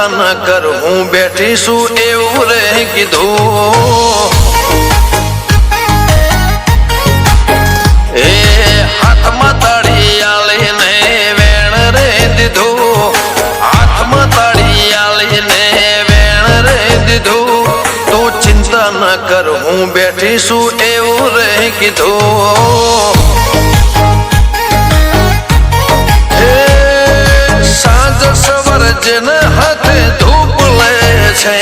ન કર હું બેઠી છું એવું રે કીધું એ હાથમાં તાળી આલીને વેણ રે દીધું હાથમાં તાળી આલીને વેણ રે દીધું તું ચિંતા ન કર હું બેઠી છું એવું રે કીધું જેને હાથે ધૂપ લે છે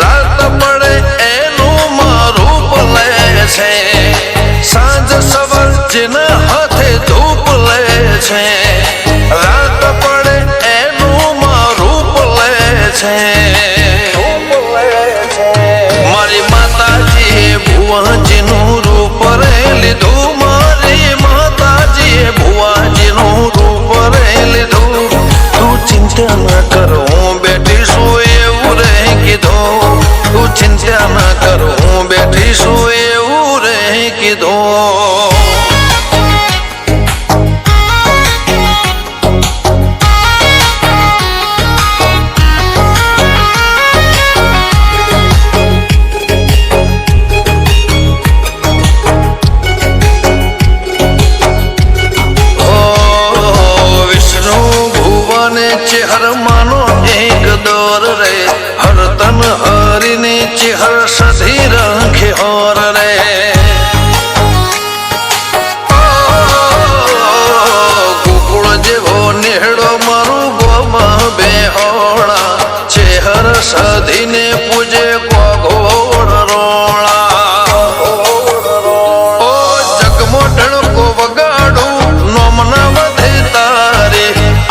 રાત પડે એનું મારૂપ લે છે સાંજ સવાર જેને હાથે ધૂપ લે છે રાત પડે એનું મારૂપ લે છે મારી માતાજીએ ભુવાજીનું રૂપ રે લીધું મારી માતાજીએ ભુવાજીનું રૂપ રે લીધું ચિંતા ન કરો હું બેઠી છું એવું રે કીધું તું ચિંતા ન કરો હું બેઠી છું એવું રે કીધું चेहर मानो एक दौर रे हर तन हरी ने चेहर सधी रखे और रे कुकुड़ जेवो नेहड़ो मारू गोमा बेहोड़ा चेहर सधी ने पूजे को घोड़ रोड़ा ओ जगमोटण को वगाड़ू नोमना वधे तारे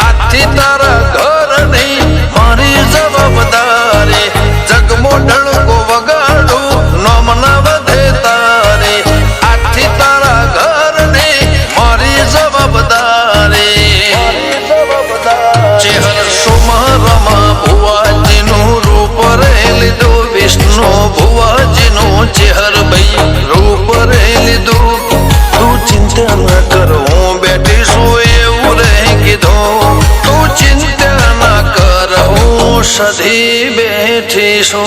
आथी तारा घर नहीं मारी जवाबदारी जगमोटण को वगाड़ू नोमना वधे तारे आथी तारा घर नहीं मारी जवाबदारी चेहर सुमारमा भुवाजीनु रूप रे लीधु विष्णु भुवाजीनु चेहर भाई रूप रे लीधु तू चिंता न करो बेटी सु एवं रे कीधुं तू चिंता न कर हूँ सधी बैठी सो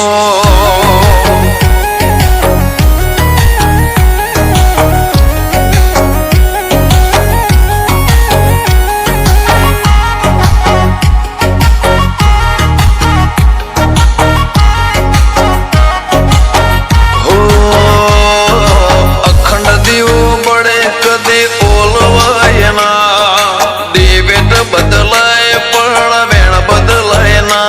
अखंड दीवो बड़े कदे ओलवायना देवेट बदलाय पण वेण बदलाय ना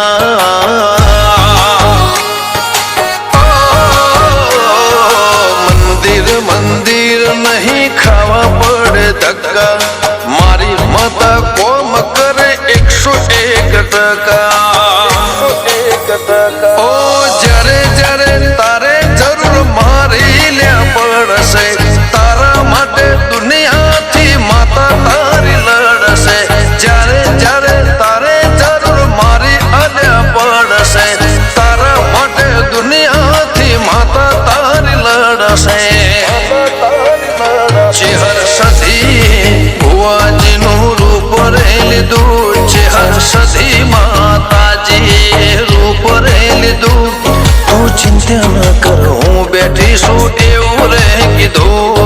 मंदिर मंदिर नहीं खावा पड़े धक्का मारी माता कोम करे 101 टका ओ जरे जरे तारे जरूर मारी ल्या पड़से तारा माटे दुनिया थी माता तारी लड़से जरे जरे तारे जरूर मारी आल्या पड़से तारा माटे दुनिया थी माता तारी लड़से चेहर सधी भुवाजीनु रूप रे लीधु चेहर सधी माताजी रूप रे लीधु तू चिंता न कर हूँ बैठी सु एवं रे कीधुं